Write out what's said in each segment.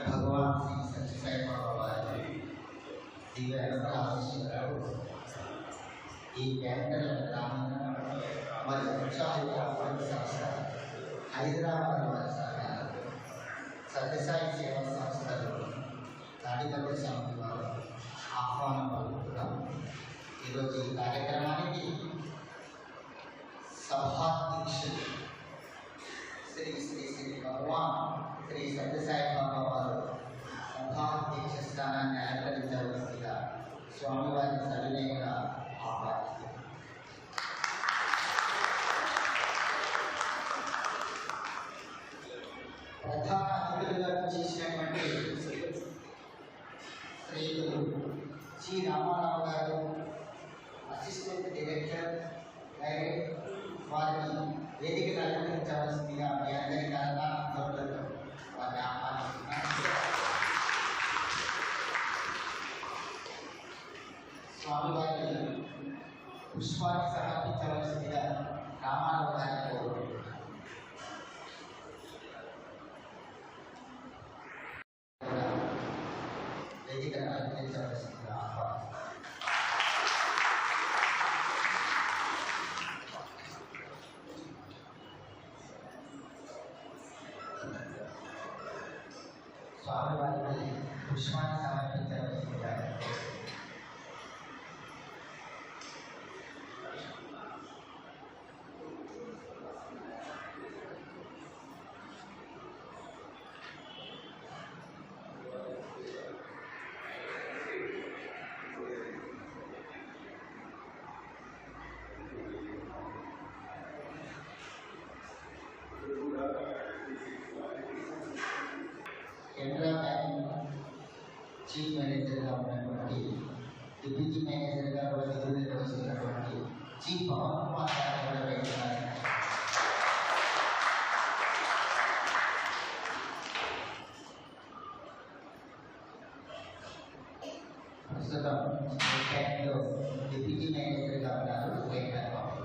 भगवान श्री सच्चिदानंद बाबा दिव्य अनुग्रहाशीर्वादाలు ఈ కేంద్ర గ్రామం మరియు ఉత్సాహిత సంస్థ హైదరాబాద్ వారి సత్యసాయి సేవా సంస్థలు తాడిపత్రి సమితి వారు ఆహ్వానం పలుకుతున్నాం. ఈరోజు ఈ కార్యక్రమానికి సభాధ్యక్షులు శ్రీ శ్రీ శ్రీ భగవాన్ శ్రీ సత్యసాయి బాబా వారు సభాధ్యక్ష స్థానాన్ని అలంకరించవలసిందిగా స్వామివారిని సవినయంగా ఆహ్వానిస్తున్నారు. ప్రధాన అతిథులుగా చేసినటువంటి శ్రీయులు జి రామారావు గారు, అసిస్టెంట్ డైరెక్టర్ వారిని వేదికను అలంకరించవలసిందిగా మీ అందరి కారణాలతో వారిని ఆహ్వానిస్తున్నారు. స్వామివారిని పుష్పాన్ని సమర్పించవలసిందిగా రామారావు గారిని కోరుకుంటున్నారు. వేదికను అలంకరించవలసిందిగా ఆహ్వానిస్తున్నారు. స్వామివారికి పుష్పాన్ని సమర్పించవలసిందిగా కెనరా బ్యాంక్ చీఫ్ మేనేజర్గా ఉన్నటువంటి డిప్యూటీ మేనేజర్గా కూడా విధులు నిర్వహిస్తున్నటువంటి చీఫ్ పవన్ కుమార్ గారు కూడా వేస్తున్నారు. ప్రస్తుతం స్టేట్ బ్యాంక్లో డిప్యూటీ మేనేజర్గా ఉన్నారు స్టేట్ బ్యాంక్.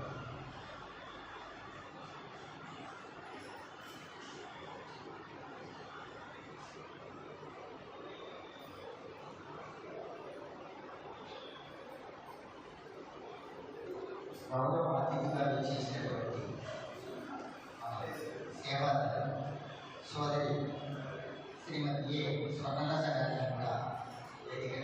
గౌరవ అతిథిగా చేసినటువంటి సేవా సోదరి శ్రీమతి ఏ స్వర్ణలత గారిని కూడా వేదిక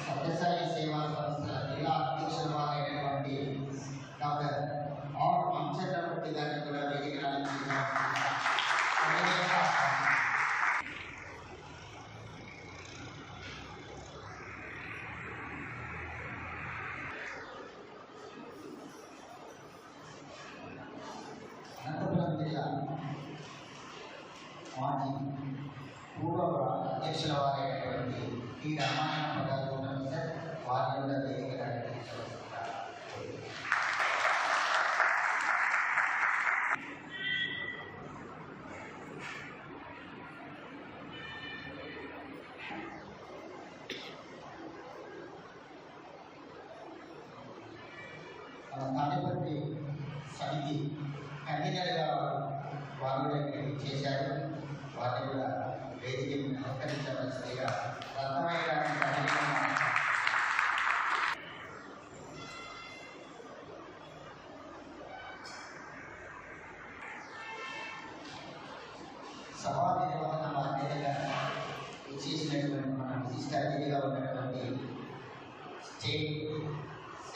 సత్యసాయి సేవా సంస్థల జిల్లా అధ్యక్షుల వారైనటువంటి డాక్టర్ ఆర్ అంశెట్టమూర్తి గారిని కూడా వేదిక అనంతపురం జిల్లా మాజీ పూర్వ అధ్యక్షుల వారైనటువంటి టి రామాయణ గారు ఉన్నారు సార్. వారిని కూడా వేదిక తాడిపత్రి సమితి కన్వీనర్గా వారు చేశారు. వారిని కూడా వేదికను అలంకరించవలసిందిగా రత్నమయ్య గారిని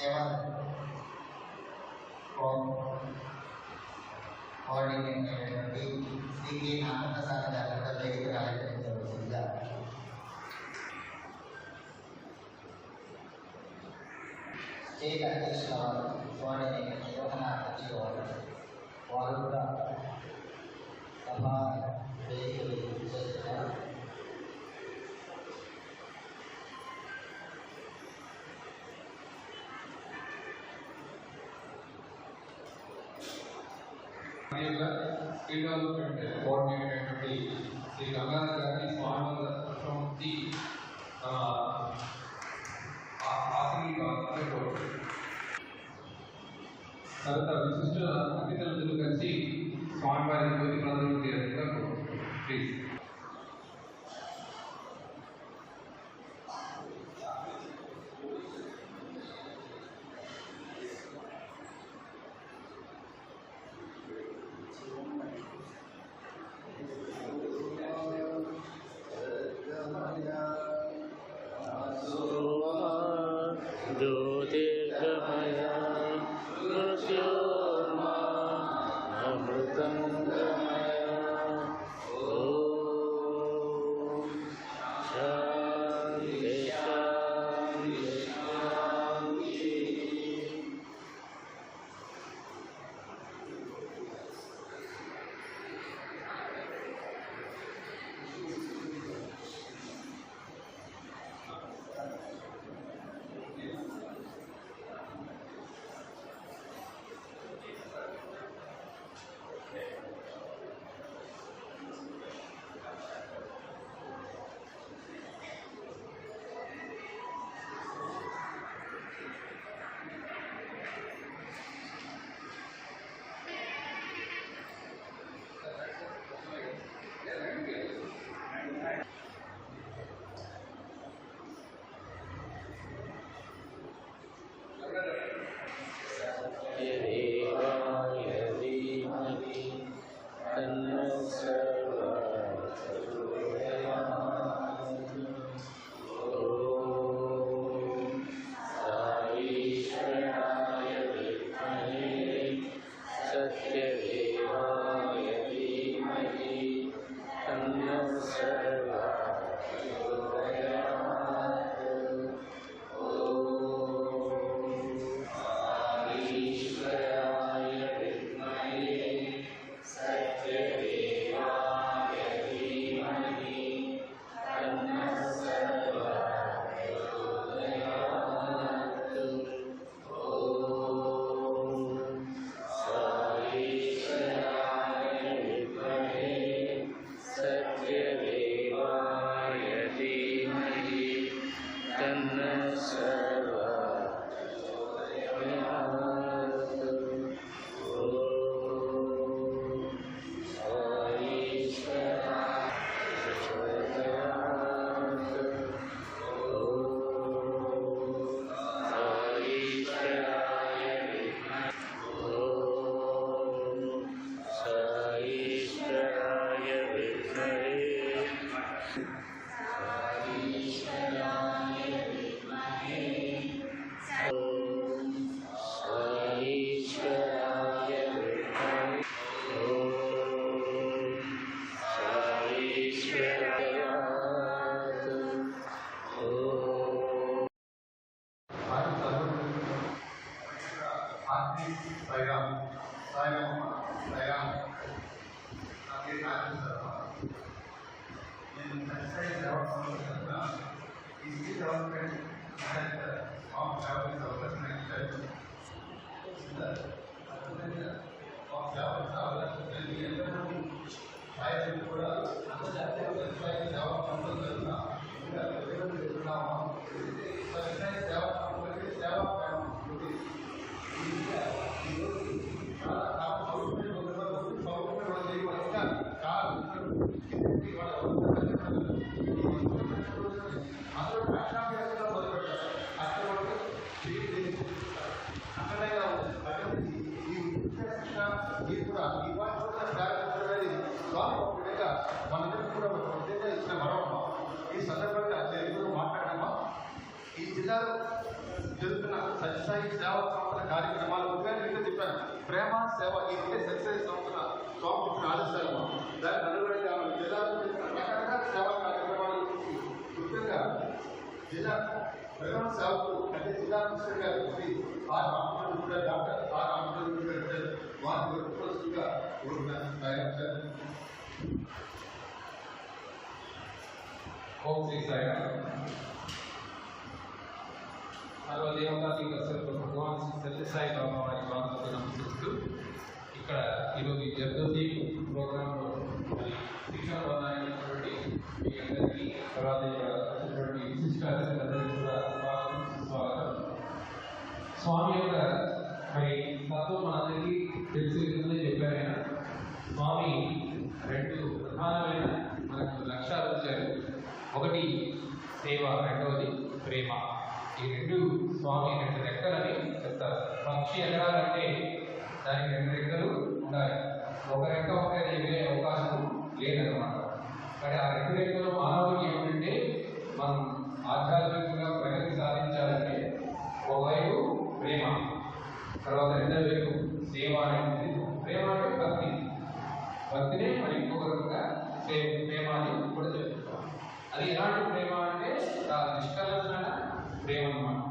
7 కోఆర్డినేటర్ అయినటువంటి శ్రీ కె నాగప్రసాద్ గారు వేదిక రాయవలసిందిగా స్టేట్ అధ్యక్షుల వారు కోఆర్డినేటర్ నిర్వహణ అధ్యక్షుల వారు కూడా సభా వేదికలు చేస్తున్నారు. Skill development coordinator Shri Gangadhar గారిని స్వామి ఫ్రమ్ ది తర్వాత విశిష్ట అతిథులందరూ కలిసి స్వామివారి జ్యోతి ప్రదర్శన చేయాలిగా ప్లీజ్. ज्योतिर्गमया मृत्योर्मा अमृतं गमया ॐ शान्ति शान्ति शान्ति। సత్యసాయి సేవా సంస్థల కార్యక్రమాలు ఉద్యోగంగా చెప్పాను. ప్రేమ సేవ ఈ ఉంటే సత్యసాయి సంస్థల స్వామి ఆదేశాలు దానికి అనుగుణంగా జిల్లాలో రకరకాల సేవా కార్యక్రమాలు ముఖ్యంగా జిల్లా ప్రధాన సేవకులు అంటే జిల్లా కృష్ణ గారు శ్రీ ఆర్ రామచంద్ర గారు, డాక్టర్ ఆర్ రామచంద్ర గారు వారి గుర్తుగా తయారు. ఓం శ్రీ సాయి సర్వదేవతా భగవాన్ సత్య సాయి బాబా వారి బాధతో నమస్కరిస్తూ ఇక్కడ ఈరోజు జగదీ ప్రోగ్రాంలో మరి శిక్షణ పొందాలనేటువంటి మీ అందరికీ తర్వాత వచ్చినటువంటి విశిష్ట అతిథులందరికీ కూడా స్వాగతం. స్వామి యొక్క మరి తత్వం మనందరికీ తెలిసే విధంగా చెప్పారు. ఆయన స్వామి రెండు ప్రధానమైన మనకు లక్ష్యాలు ఇచ్చారు. ఒకటి సేవ, రెండవది ప్రేమ. ఈ రెండు స్వామి రెండు రెక్కలని చెప్తారు. పక్షి ఎగరాలంటే దానికి రెండు రెక్కలు ఉండాలి. ఒక రెక్క ఉంటే ఎగిరే అవకాశం లేదన్నమాట. కానీ ఆ రెండు రెక్కలు మానవుడికి ఏమిటంటే మనం ఆధ్యాత్మికంగా ప్రగతి సాధించాలంటే ఒకవైపు ప్రేమ, తర్వాత రెండో వైపు సేవ అనేది. ప్రేమ అంటే భక్తి, భక్తినే మనం ఇంకొక రకంగా ప్రేమ అని కూడా చెప్తాం. అది ఎలాంటి ప్రేమ అంటే నిష్కలమైన ప్రేమ అన్నమాట.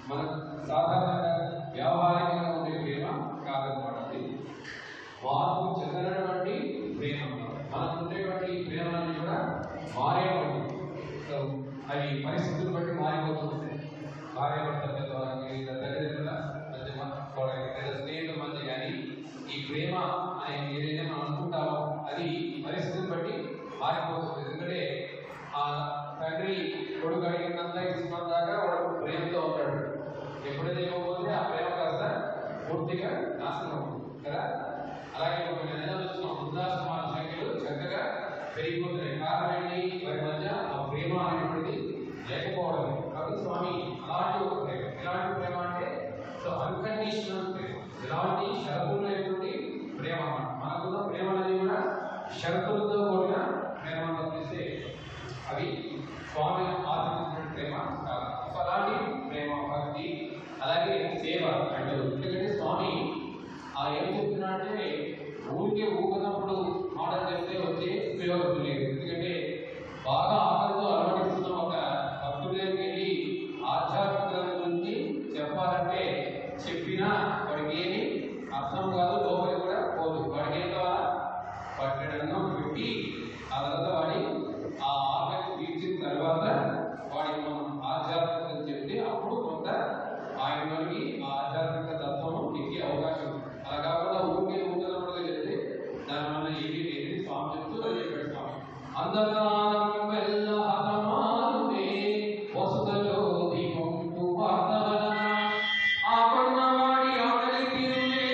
మనకు సాధారణంగా వ్యావహారికంగా ఉండే ప్రేమ కాదన్నమాట. అది మార్పు చెందినటువంటి ప్రేమ అన్నమాట. మనకు ఉండేటువంటి ప్రేమలన్నీ కూడా మారేటువంటి, అవి పరిస్థితులు బట్టి మారిపోతుంటాయి. భార్య భర్తల తల్లిదండ్రుల మధ్య, స్నేహితుల మధ్య కానీ ఈ ప్రేమ అనే ఏదైతే మనం అనుకుంటామో అది పరిస్థితిని బట్టి మారిపోతుంది. ఎందుకంటే ఆ తండ్రి కొడుకు అడిగినంత ఇస్తున్న దాకా వాడు ప్రేమతో ఉంటాడు. ఎప్పుడైతే ఇవ్వకపోతే ఆ ప్రేమ కాస్త పూర్తిగా నాశనం అవుతుంది కదా. అలాగే ఒక నెల చూసిన వృద్ధాశ్రమాల సంఖ్యలు చక్కగా పెరిగిపోతున్నాయి. కారణం ఏంటి? వారి మధ్య ఆ ప్రేమ అనేటువంటిది లేకపోవడం. కాబట్టి స్వామి అలాంటి ఒక ప్రేమ. ఎలాంటి ప్రేమ అంటే అన్కండిషనల్ ప్రేమ, ఎలాంటి షరతులు లేనటువంటి ప్రేమ అన్నమాట. మనకున్న ప్రేమలన్నీ కూడా షరతులతో కూడిన ప్రేమ తప్పిస్తే అవి స్వామి ఆశించిన ప్రేమ కాదు. అలాంటి ప్రేమ, భక్తి, అలాగే సేవ అంటారు. ఎందుకంటే స్వామి ఏం చెప్తున్నాడంటే ఊరికే ఊపినప్పుడు మాటలు చెప్తే వచ్చే ఉపయోగం లేదు. ఎందుకంటే బాగా ఆకలితో అలవడిస్తున్న ఒక భక్తుడి దగ్గరికి వెళ్ళి ఆధ్యాత్మికత గురించి చెప్పాలంటే చెప్పినా వాడికి ఏమి అర్థం కాదు, లోపలికి కూడా పోదు. వాడికి ఏం కావాలా? పట్టడంలో పెట్టి ఆ తర్వాత వాడి ఆ ఆకలి తీర్చిన తర్వాత వాడికి మనం ఆధ్యాత్మికత చెప్తే అప్పుడు కొంత ఆయనకి ఆ ఆధ్యాత్మిక తత్వం ఎక్కే అవకాశం ఉంది. అలా కాకుండా ఊరికే ఊరినప్పుడుగా చెప్తే దానివల్ల ఏమీ లేదు. స్వామి చెప్తూ అది చెప్పాడు స్వామి. అంధకారం వెళ్ళ హతమారునే వసుదలో దీపంపు వార్తవన ఆపన్నవాడి ఆకలి తీరునే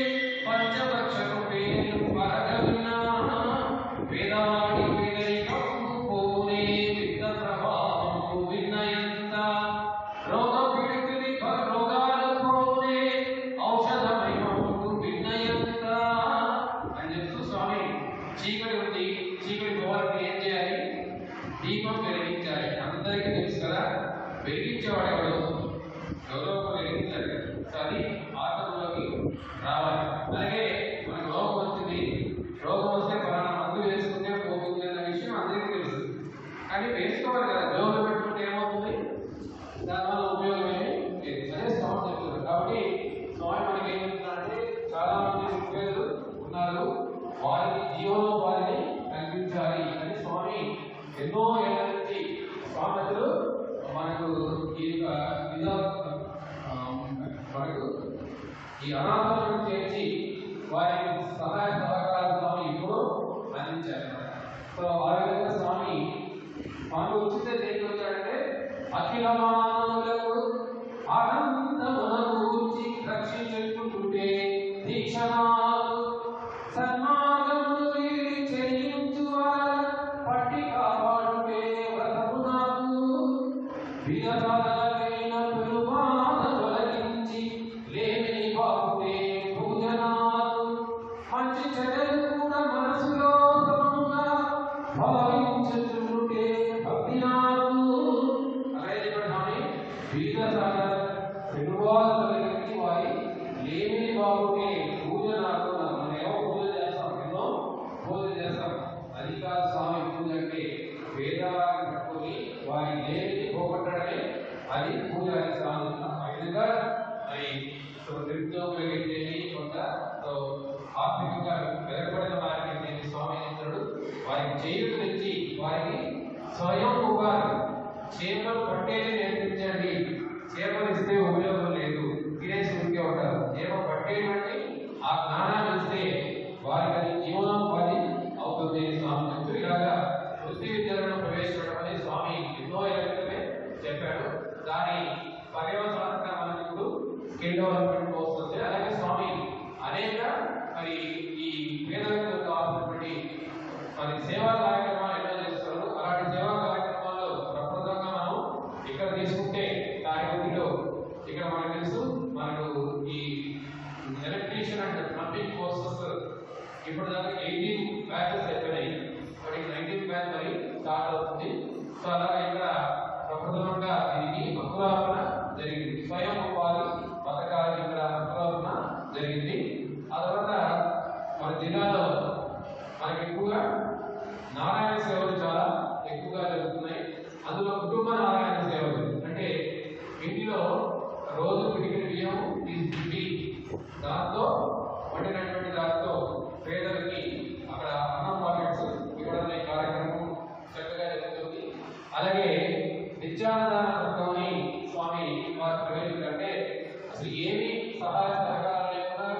పంచభక్షకు పేరు పరగవినా వేదాడి వేదరికం పోనే విద్ద ప్రభావం విన్నయంత రోగ పీడితుని రోగాల పోనే ఔషధమయం విన్నయంత అని చెప్తూ స్వామి చీకటి ఉంది, చీకటి పోవాలంటే ఏం చేయాలి? దీపం వెలిగించాలి. అందరికీ తెలుసు కదా, వెలిగించేవాడు ఎవరో ఒక వెలిగించాలి. అది ఆటంలోకి రావాలి. అలాగే మనకు రోగం వచ్చింది, రోగం వస్తే పలానా మందు వేసుకుంటే పోతుంది అన్న విషయం అందరికీ తెలుసు. కానీ వేసుకోవాలి కదా, జోలు పెట్టుకుంటే ఏమవుతుంది? దానివల్ల ఉపయోగం ఏమి లేదు. అదే స్వామి చెప్తున్నారు. కాబట్టి స్వామి మనకి ఏం చెప్తున్నారంటే చాలా మంది ఉపయోగాలు ఉన్నారు, వారికి జీవనోపాధిని కల్పించాలి అని స్వామి ఎన్నో ఏళ్ళ నుంచి స్వామితులు మనకు ఈ మనకు ఈ అనాథలను చేర్చి వారికి సహాయ సహకారాలు స్వామి ఇప్పుడు అందించారు. సో ఆ విధంగా స్వామి వచ్చితే దేనికి వచ్చాడంటే అఖిల మానవులకు ఆనందమును గురించి రక్షించుకుంటుంటే దీక్షణాలు సన్మార్గములు చెల్లించు పట్టి కాపాడుటే వ్రతము నాకు వీరసాధనకైన పెరుమాన తొలగించి లేమిని బాపుటే పూజనాలు మంచి చెడ్డలు కూడా మనసులో సమంగా భావించుతుంటే భక్తి నాకు అలాగే వీరసాధన పెరుమాన బాబుకి పూజ నాకు మనం ఏమో పూజ చేస్తాం, ఎన్నో పూజ చేస్తాం. అది కాదు స్వామి పూజ అంటే వేదాలను పట్టుకొని వారి దేవిని పోగొట్టడమే అది పూజ అని స్వామి. ఆ విధంగా అది నిరుద్యోగులకి కొంత ఆర్థికంగా వెనకబడిన వారికి స్వామి ఇతరుడు వారికి చేయుడు తెచ్చి వారికి స్వయం ఉపాధి చేపలు పట్టేది నేర్పించండి. చేపలు ఇస్తే ఉపయోగం లేదు, తినేసి ఉంటే ఉంటారు. చేప పట్టేటువంటి ఆ జ్ఞానాన్ని ఇస్తే వారికి అది జీవనోపాధి అవుతుంది స్వామి చెప్తూ ఇలాగా వృత్తి విద్యలను ప్రవేశపెట్టమని స్వామి ఎన్నో ఏళ్ళ చెప్పాడు. దాని పర్యవసానంగా మనకి ఇప్పుడు స్కిల్ డెవలప్మెంట్ వస్తుంది. అలాగే స్వామి అనేక మరి ఈ పేదలకు కావాల్సినటువంటి మరి సేవా కార్యక్రమాలు ఎన్నో చేస్తారు. అలాంటి సేవా కార్యక్రమాల్లో ప్రప్రదంగా మనం ఇక్కడ తీసుకుంటే కార్యక్రమంలో ఇక్కడ మనకు తెలుసు, మనకు ఈ ఎలక్ట్రీషియన్ అండ్ ప్లంబింగ్ కోర్సెస్ ఇప్పుడు దాకా 18 బ్యాచెస్ అయిపోయినాయి. మరి 19 బ్యాచ్ మరి స్టార్ట్ అవుతుంది. సో అలాగా ఇక్కడ ప్రప్రథమంగా దీనికి అంకురార్పణ జరిగింది. స్వయం ఉపాధి పథకాలకి ఇక్కడ అంకురార్పణ జరిగింది. ఆ తర్వాత మన జిల్లాలో మనకి ఎక్కువగా నారాయణ సేవలు చాలా ఎక్కువగా జరుగుతున్నాయి. అందులో కుటుంబ నారాయణ సేవలు అంటే ఇంటిలో రోజు పిడికిన బియ్యం తీసుకుంటే దాంతో వండినటువంటి దాంతో పేదలకి అక్కడ అన్నం పాకెట్స్ ఇవ్వడం కార్యక్రమం చక్కగా జరుగుతుంది. అలాగే నిత్యాన్నదాన పథకాన్ని స్వామి వారు ప్రవేశించారంటే అసలు ఏమి సహాయ సహకారాలు లేకుండా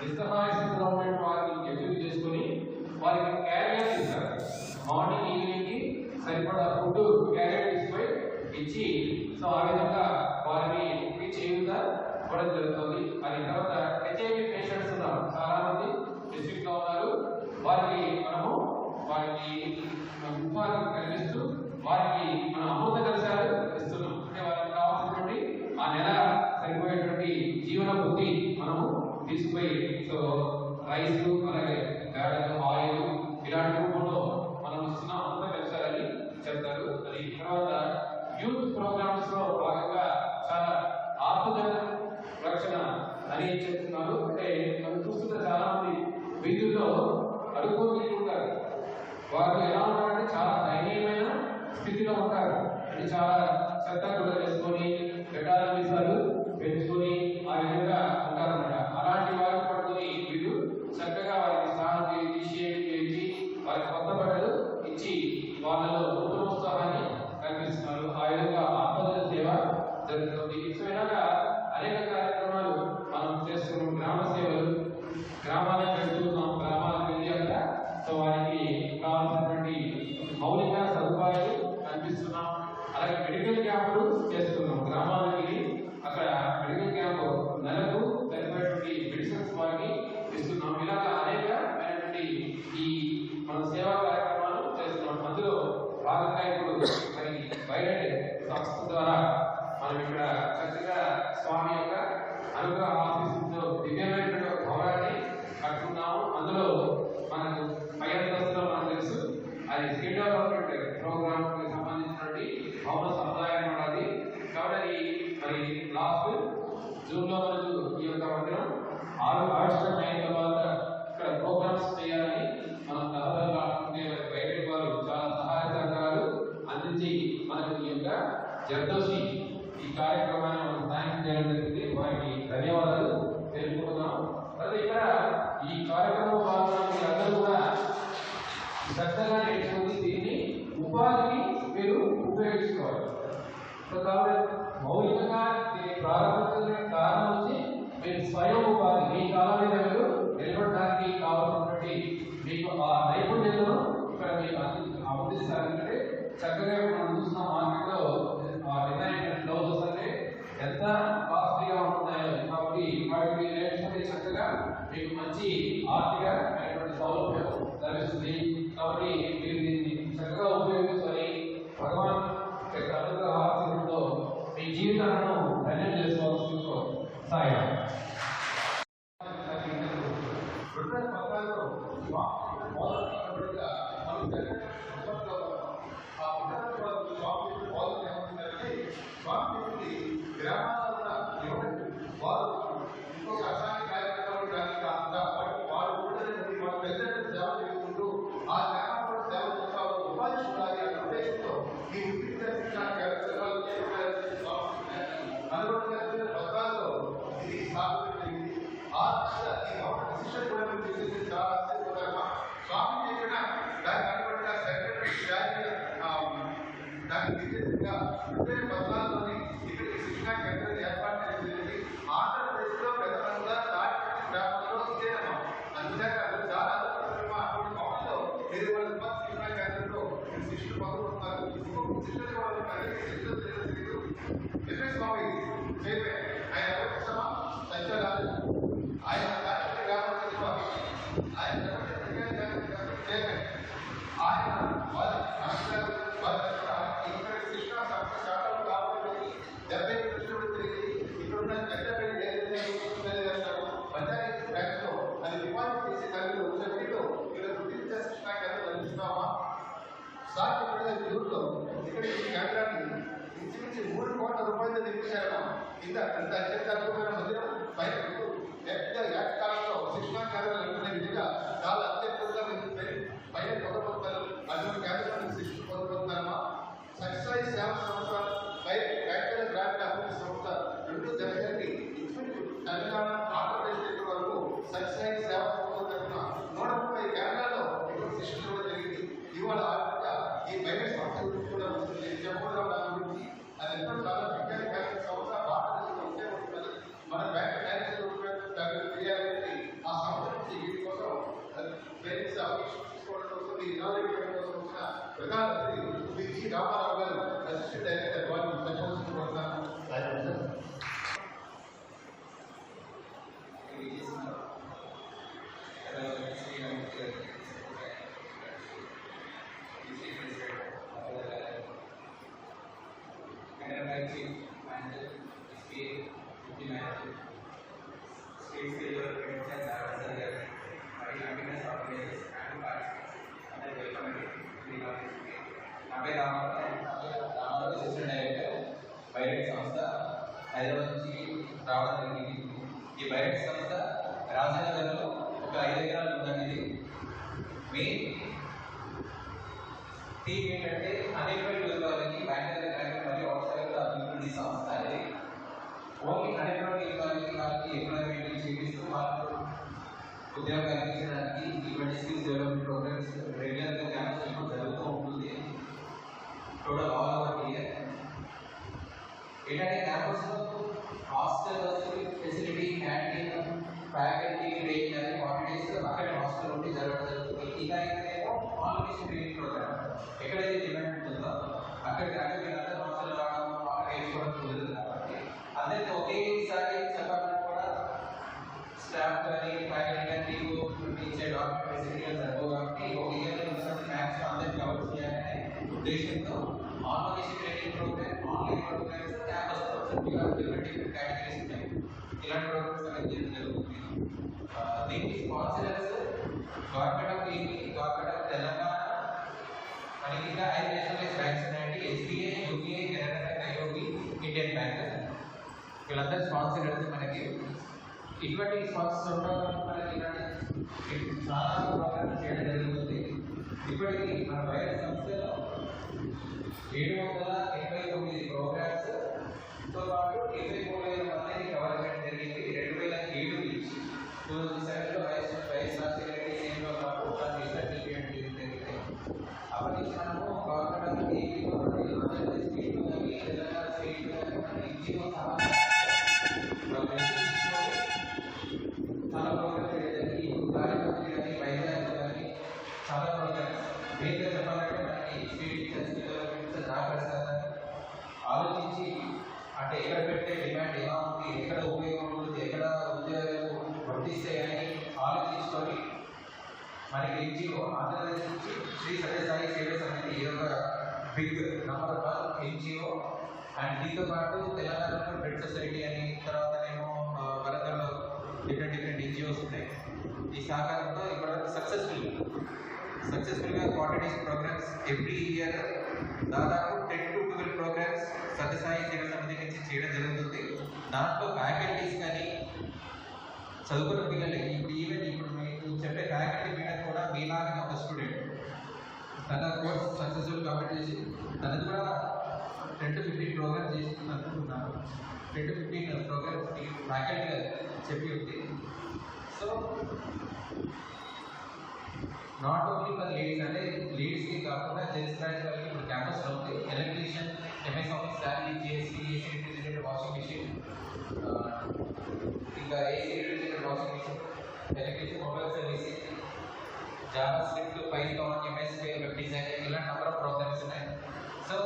నిస్సహాయ స్థితిలో ఉన్న వారిని ఎంపిక చేసుకుని వారికి క్యారియర్ ఇస్తారు. మార్నింగ్ ఈవినింగ్ కి సరిపడా ఫుడ్ క్యారియర్ తీసుకుపోయి ఇచ్చి సో ఆ విధంగా వారిని చేయుత ఇవ్వడం జరుగుతుంది. అది తర్వాత హెచ్ఐవి పేషెంట్స్ ఉన్నారు, చాలా మంది డిస్ట్రిక్ట్ లో ఉన్నారు. వారికి మనము వారికి ఉపాధి కలిగిస్తూ వారికి మన అమృత కలశాలు ఇస్తున్నాం. అంటే వారికి కావాల్సినటువంటి ఆ నెల సరిపోయేటువంటి జీవన బుద్ధి మనము తీసుకుపోయి సో రైస్ అలాగే గాడలు ఆయిల్ ఇలాంటి రూపంలో మనం ఇస్తున్నాం, అమృత కలశాలని చెప్తారు. అది తర్వాత యూత్ ప్రోగ్రామ్స్ లో భాగంగా చాలా ఆత్మజన రక్షణ అని చెప్తున్నారు. అంటే మనం చూస్తున్న చాలా మంది వీధుల్లో అడుగుతూ ఉంటారు. వారు ఎలా ఉంటారంటే చాలా దయనీయమైన స్థితిలో ఉంటారు. అంటే చాలా చెత్త కూడా వేసుకొని గడ్డాల మీసాలు పెంచుకొని ఆ విధంగా ఉంటారన్నమాట. అలాంటి వారిని పట్టుకొని వీళ్ళు చక్కగా వారికి స్నానం చేసి వారికి కొత్త బట్టలు ఇచ్చి వాళ్ళలో నూతనోత్సాహాన్ని కల్పిస్తున్నారు. ఆ విధంగా ఆత్మజన సేవ జరుగుతుంది. సో ఇలాగా అనేక కార్యక్రమాలు మనం చేస్తున్నాం. గ్రామ సేవలు గ్రామాలకు వెళ్తున్నాం, గ్రామాలకు వెళ్ళాక సో వారికి కావాల్సినటువంటి మౌలిక సదుపాయాలు కల్పిస్తున్నాం. అలాగే మెడికల్ క్యాంపులు చేస్తున్నాం. గ్రామాలకి అక్కడ మెడికల్ క్యాంపు నెలకు సరిపోయేటువంటి మెడిసిన్స్ వారికి ఇస్తున్నాం. ఇలాగా అనేకమైనటువంటి ఈ మన సేవా కార్యక్రమాలు చేస్తున్నాం. అందులో భాగంగా ఇప్పుడు మరి బయట సంస్థ ద్వారా మనం ఇక్కడ చక్కగా స్వామి యొక్క అనుగ్రహ ఆఫీసులో దివ్యమైనటువంటి భవనాన్ని కట్టుకున్నాము. అందులో మనకు పై అంతస్తులో మనకు తెలుసు అది స్కిల్ డెవలప్మెంట్ ప్రోగ్రామ్ కి సంబంధించినటువంటి భవన సముదాయం ఉన్నది. కాబట్టి మరి లాస్ట్ జూన్ లో మనకు ఈ యొక్క మందిరం ఆవిష్కరణ అయిన తర్వాత ఇక్కడ ప్రోగ్రామ్స్ చేయాలని మనం తహసీల్దార్ బయట వారు చాలా సహాయ సహకారాలు అందించి మనకు ఈ యొక్క జర్దోసి ఈ కార్యక్రమాన్ని మనం సాయం చేయడం జరిగింది. వారికి ధన్యవాదాలు తెలుపుకుంటున్నాం. అయితే ఇక్కడ ఈ కార్యక్రమం భాగంగా అందరూ కూడా శ్రద్ధగా నేర్చుకుని దీన్ని ఉపాధికి మీరు ఉపయోగించుకోవాలి. కాబట్టి మౌలికంగా దీన్ని ప్రారంభించిన కారణం వచ్చి మీరు స్వయం ఉపాధి మీ కాలం మీద మీరు నిలబడడానికి కావాల్సినటువంటి మీకు ఆ నైపుణ్యతను ఇక్కడ మీకు అందిస్తారంటే చక్కగా మనం చూస్తున్న మార్కెట్లో డిజైన్ బ్లౌజెస్ అంటే ఎంత కాస్ట్లీగా ఉంటున్నాయో. కాబట్టి వాటికి నేర్చుకుని చక్కగా మీకు మంచి ఆర్థికమైనటువంటి సౌలభ్యం లభిస్తుంది. కాబట్టి మీరు దీన్ని చక్కగా ఉపయోగించుకొని భగవాన్ యొక్క అనుగ్రహ ఆశీర్వాదంతో మీ జీవితాలను ధన్యం చేసుకోవాల్సి సాయం. గ్రామాలలో వారు ఇంకొక రసాయన కార్యక్రమం తెలంగాణ ఆంధ్రప్రదేశ్ దగ్గర వరకు సత్యసాయి సేవా సంస్థ తరఫున 130 కేంద్రాల్లో ఇప్పుడు శిక్షణ ఇవ్వడం జరిగింది. ఇవాళ ఈ బైబిల్ సంస్థ గురించి కూడా చెప్పడం దాని గురించి అది ఎంతో చాలా విజ్ఞాన సంస్థ భారతదేశంలో ఉపయోగపడుతున్నది. మన బ్యాంక్ మేనేజర్ తెలియాలని ఆ సంస్థ నుంచి వీటి కోసం పేరెంట్స్ అప్లికేషన్ తీసుకోవడం కోసం ఇనాగ్రేట్ చేయడం కోసం వచ్చిన ప్రధాన అతిథి శ్రీ జి రామారావు గారు అసిస్టెంట్ డైరెక్టర్ వారిని సంచరించుకుంటున్నాను. బైరెట్ సంస్థ హైదరాబాద్ నుంచి రావడం జరిగింది. ఈ బైరెట్ సంస్థ రాజనగర్లో ఒక 5 ఎకరాలు ఉందండి. మెయిన్ థీమ్ ఏంటంటే అన్ఎంప్లాయిడ్ వాళ్ళకి బ్యాంక్ మరియు అవసరాలు అభివృద్ధి సంస్థ అనేది ఓన్లీ అన్ఎంప్లాయిడ్ వాళ్ళకి ఎంప్లాయ్మెంట్ చేపిస్తూ వాళ్ళు ఉద్యోగం కల్పించడానికి ఇటువంటి స్కిల్స్ డెవలప్మెంట్ ప్రోగ్రామ్స్ రెగ్యులర్గా క్యాంపస్లో జరుగుతూ ఉంటుంది. టోటల్ ఆల్ ఓవర్ ఇయర్ ఏంటంటే క్యాంపస్లో hostel facility, canteen, faculty training అనే క్వాంటిటీస్ అక్కడ హాస్టల్ ఉండి జరగడం జరుగుతుంది. ఇలా అయితేనేమో ఆన్లైన్ ట్రైనింగ్ ప్రోగ్రామ్ ఎక్కడైతే డిమాండ్ ఉంటుందో అక్కడికి అందరూ హాస్టల్ రావడం అక్కడ నేర్చుకోవడం కుదరదు. కాబట్టి అందరికీ ఒకేసారి చెప్పాలని కూడా స్టాఫ్ కానీ ఫ్యాకల్టీ కానీ ఇచ్చే డాక్టర్ ఫెసిలిటీలు సరిపోవు. కాబట్టి ఒక ఇయర్ మ్యాథ్స్ అందరికీ కవర్ చేయాలనే ఉద్దేశంతో online training programme, online programmes campus different categories ఉన్నాయి. ఇలాంటి ప్రోగ్రామ్స్ అనేది జరుగుతుంది. దీనికి sponsors government of AP, government of Telangana, మనకి ఇంకా 5 నేషనలైజ్ బ్యాంక్స్ ఉన్నాయండి. SBI, UPI, Canara bank, IOB, Indian bank. వీళ్ళందరూ స్పాన్సర్స్ మనకి. ఇటువంటి స్పాన్సర్స్ ఉండడం మనకి ఇలాంటి చాలా ప్రోగ్రామ్స్ చేయడం జరుగుతుంది. ఇప్పటికీ మన బైరెట్ సంస్థలో 789 ప్రోగ్రామ్స్ తో పాటు 23,000 మందిని కవర్ చేయడం జరిగింది. 2007 నుంచి 2007లో వైఎస్ఆర్ సెక్రటరీ సేమ్లో ప్రోగ్రామ్ రీసెర్చ్ చేయడం జరిగింది. అప్పటి నుంచి మనము గవర్నమెంట్ ఆఫ్ ఏపీలో ఆంధ్రప్రదేశ్ స్టేట్లో కానీ తెలంగాణ స్టేట్లో కానీ మన ఇంజిలో సహా చాలా ప్రోగ్రామ్స్ చేయడం జరిగింది. ఇప్పుడు కార్యక్రమం కానీ వైజాగ్ కానీ చాలా ప్రోగ్రామ్స్ మెయిన్గా చెప్పాలంటే మనకి స్టేట్ టీచర్స్ డెవలప్మెంట్ రాకర్సాలని ఆలోచించి అంటే ఎక్కడ పెట్టే డిమాండ్ ఎలా ఉంది, ఎక్కడ ఉపయోగం ఉంటుంది, ఎక్కడ ఉద్యోగాలు వర్తిస్తాయని ఆలోచించుకొని మనకి ఎన్జిఓ ఆంధ్రప్రదేశ్ నుంచి శ్రీ సత్యసాయి సేవ సమితి ఒక బిగ్ నంబర్ 1 ఎన్జిఓ. అండ్ దీంతో పాటు తెలంగాణలో బ్రెడ్ సొసైటీ అని, తర్వాతనేమో వరంగల్లో డిఫరెంట్ ఎన్జిఓస్ ఉన్నాయి. ఈ సహకారంతో ఇక్కడ సక్సెస్ఫుల్గా క్వాంటిటీస్ ప్రోగ్రామ్స్ ఎవ్రీ ఇయర్ దాదాపు 10 to 12 ప్రోగ్రామ్స్ సత్యసాయి సేవ సమితి నుంచి చేయడం జరుగుతుంది. దాంట్లో ఫ్యాకల్టీస్ కానీ చదువుకున్న పిల్లలకి ఇప్పుడు మీకు చెప్పే ఫ్యాకల్టీ మేడం కూడా మీలాగా ఒక స్టూడెంట్ తన కోర్స్ సక్సెస్ఫుల్ కంప్లీట్ చేసి తనది కూడా 10 to 15 ప్రోగ్రామ్స్ చేసి అనుకుంటున్నాను. 10 to 15 ప్రోగ్రామ్స్ ఫ్యాకల్టీ చెప్పి ఉంది. So not only for ladies, అంటే లేడీస్కి కాకుండా జెంట్స్ బ్రాంచ్ వాళ్ళకి ఇప్పుడు క్యాంపస్లో ఉంది. Electrician, MS office, salary, GST, AC refrigerator, washing machine, ఇంకా AC refrigerator, washing machine, electrician, mobile servicing, JavaScript, Python, MS web design, ఇలాంటి నెంబర్ ఆఫ్ ప్రోగ్రామ్స్ ఉన్నాయి. సో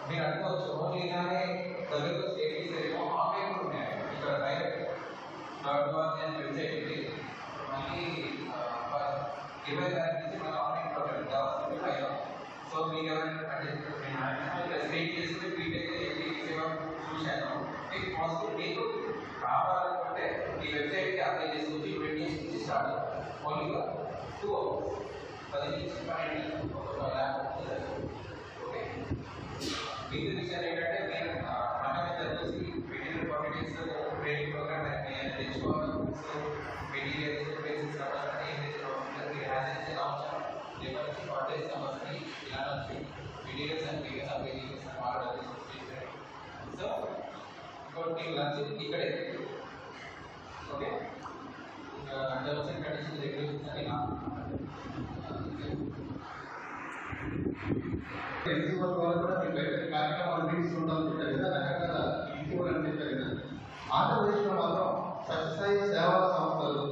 మీరు అనుకోవచ్చు ఓన్లీ ఇలానే దగ్గరకు స్టేట్ ఏమో ఆన్లైన్ కూడా ఉన్నాయి. ఇక్కడ direct.org అనే వెబ్సైట్ ఉంది. మళ్ళీ 20 తారీఖు నుంచి మన online programme Java Python. So మీరు ఎవరైనా అంటే స్టేట్ చేసుకుని బీటెక్ చూశాను. మీకు పాజిటివ్ మీకు కావాలనుకుంటే ఈ వెబ్సైట్కి అప్లై చేసుకుంటే 20 days నుంచి స్టార్ట్ ఓన్లీ 2 hours 10 నుంచి 12 ఒక ల్యాబ్. ఓకే, మిగతా విషయాలు ఏంటంటే మీరు మన మీద చూసి మెటీరియల్ క్వాంటిటీస్ ట్రైనింగ్ ప్రోగ్రామ్ తెచ్చుకోవాలి. సో మెటీరియల్స్ బేసిక్స్ రావాలంటే ఏం తెచ్చుకోవాలి, హ్యాజెస్ ఎలా వచ్చాం, లేబర్ షార్టేజ్ సమస్యని ఇలా వచ్చి మెటీరియల్స్ అండ్ ఫిగర్స్ అప్లై చేసి మాట్లాడాలి. సో ఇంకోటి లంచ్ ఇక్కడే ఎన్జిఓ ద్వారా కూడా మీరు బయట కార్యక్రమాలు మీటింగ్స్ ఉండాలని చెప్పారు కదా, రకరకాల ఎన్జిఓలు అని చెప్పారు కదా. ఆంధ్రప్రదేశ్లో మాత్రం సత్యసాయి సేవా సంస్థలు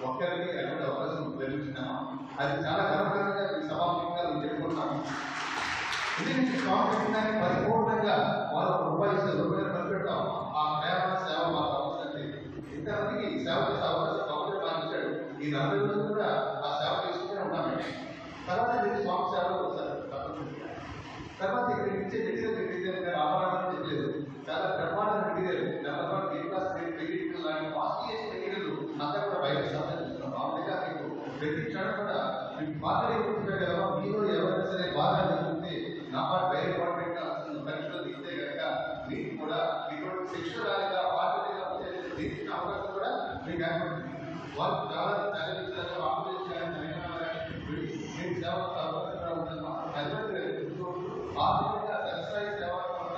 ఒక్కరికి అటువంటి అవకాశం లభించిందమ్మా. అది చాలా గర్వకారంగా ఈ సభాముఖంగా మేము చెప్పుకుంటున్నాము. ఇది స్వామి పరిపూర్ణంగా వాళ్ళు రూపాయలు ఖర్చు పెట్టాం. ఆ సేవ మాకు అవసరం. ఇంతమందికి సేవ చేసే అవకాశం మాకు ఇచ్చాడు. ఈ 40 రోజులు కూడా ఆ సేవ చేసుకుంటూనే ఉన్నామండి. తర్వాత మీరు స్వామి సేవలో వస్తారు. తర్వాత ఇక్కడ ఇచ్చే మెటీరియల్ ఆభరణాలు చెప్పలేదు. చాలా బ్రహ్మాండ మెటీరియల్ నెంబర్ 1 ఏ క్లాస్ మెటీరియల్ లాంటి కాస్ట్లీయెస్ట్ మెటీరియల్ అంతా కూడా బయట సంపాదిస్తున్నాం. మామూలుగా మీకు ప్రతి క్షణం కూడా మీకు బాగా ఎదుర్కొంటే కదా, మీరు ఎవరైనా సరే బాగా ఎదుర్కొంటే నా బయట గవర్నమెంట్ పరీక్షలు ఇస్తే కనుక మీకు కూడా ఇటువంటి శిక్షణగా బాధ్యతగా తీర్చిన అవకాశం కూడా మీకు ఏర్పడుతుంది. వాళ్ళు చాలా చదివించారు, ఆపరేషన్ చేయాలని మీరు సేవ అవకాశం ఉంటుందా ఆ విధంగా సత్యసాయి సేవా సంస్థ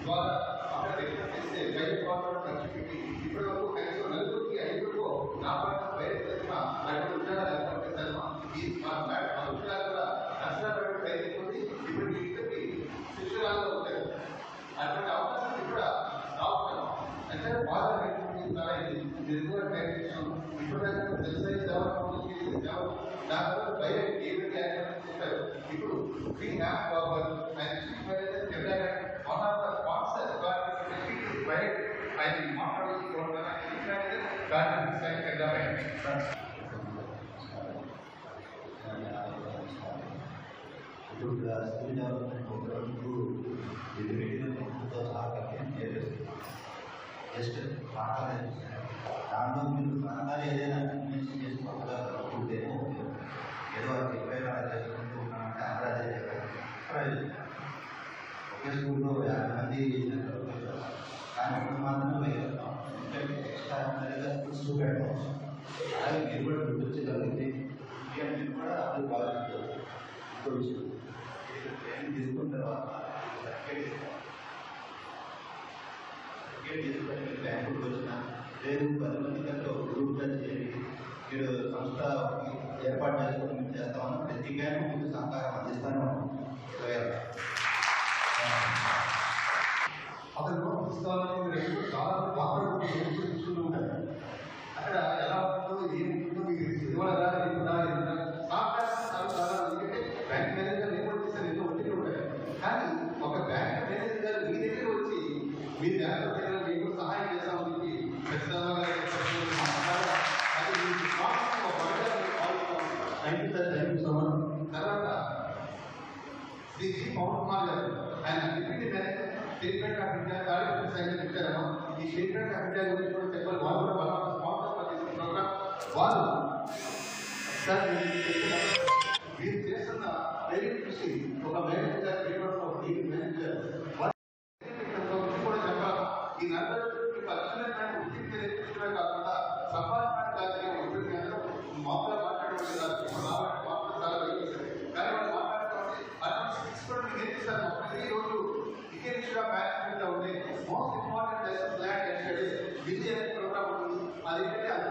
ద్వారా అక్కడ రిక్వెస్ట్ చేస్తే బయట గవర్నమెంట్ ఖర్చు పెట్టి ఇప్పటి వరకు కనీసం 4-5 నా పట్ల బయట తరఫున అటువంటి ఉద్యోగాలు ఏర్పాటు చేశారు. ఈ మా ఉద్యోగాలు కూడా నష్టపడి ప్రయత్నించుకుంది. ఇప్పుడు మీ ఇద్దరికి శిక్షణాలు ఉంటాయి. అటువంటి అవకాశం కూడా రావడం అంటే బాగా నిర్మూలన ప్రయత్నించాం. ఇప్పుడు సత్యసాయి సేవా సంస్థ దాంట్లో బయట ఏమిటి అని చెప్పారు. ఇప్పుడు we have our one of the sponsors right I think Montreal garden design ఇప్పుడు స్కిల్ డెవలప్మెంట్ ప్రోగ్రామ్ ఇది మెటీరియల్ సహా జస్ట్ దాంట్లో మీరు ప్రాంతాలు ఏదైనా కన్వెన్షన్ చేసుకోకుండా ఉంటేమో ఏదో ఎప్పుడైనా చేసుకుంటూ ఉన్నామంటే అమరాజీ ఒకే స్కూల్లో 50 మంది కానీ ఇప్పుడు మాత్రమే వేయగలుగుతాం. ఎందుకంటే ఎక్స్ట్రా స్కూల్స్ పెట్టవచ్చు. అలాగే మీరు కూడా గుర్తించగలిగితే మీరు కూడా అది బాగుంటుంది. ఇంకో విషయం ట్రైనింగ్ తీసుకున్న తర్వాత సర్టిఫికేట్ ఇస్తాం. సర్టిఫికేట్ తీసుకొని మీరు బ్యాంకుకి వచ్చిన లేదు 10 మంది కంటే ఒక గ్రూప్గా చేరి మీరు సంస్థ ఏర్పాటు చేసుకొని మేము చేస్తామని ప్రతిగానే మీకు సహకారం అందిస్తాను. అతను పుస్తకాలను చాలా బాగా చూస్తూ ఉంటారు. అక్కడ ఎలా ఉంటుందో ఏముంటుందో మీకు ఇవ్వడా ఎందుకంటే బ్యాంక్ మేనేజర్ ఏమో చేశారు, ఏదో ఒత్తిడి ఉంటాయి. కానీ ఒక బ్యాంక్ మేనేజర్ గారు మీ దగ్గర వచ్చి మీ బ్యాంక్ మీకు సహాయం చేస్తామని చెప్పి ఖచ్చితంగా తర్వాత శ్రీ జి పవన్ కుమార్ గారు ఆయన deputy manager state bank of India కార్యక్రమ సైన్యం ఇచ్చారమ్మా. ఈ స్టేట్ బ్యాంక్ ఆఫ్ ఇండియా గురించి కూడా చెప్పాలి. వాళ్ళు కూడా వాళ్ళ స్పాన్సర్ చేసిన ప్రోగ్రామ్ వాళ్ళు సార్ మీరు చేస్తున్న ప్రైవేట్ కృషి ఒక మేనేజర్ మేనేజర్ కూడా చెప్పాలి. ఈ 40 ఉద్యోగ నేర్పించడమే కాకుండా సంపాదించడానికి మామూలుగా మాట్లాడడం చాలా కానీ వాళ్ళు మాట్లాడుకోండి అటువంటి నేర్పిస్తారు. ఈ రోజు ఇకేషియా మేనేజ్మెంట్ ఉంది. Most important lesson land and studies విద్య అనే ప్రోగ్రామ్ ఉంటుంది. అది ఏంటంటే అది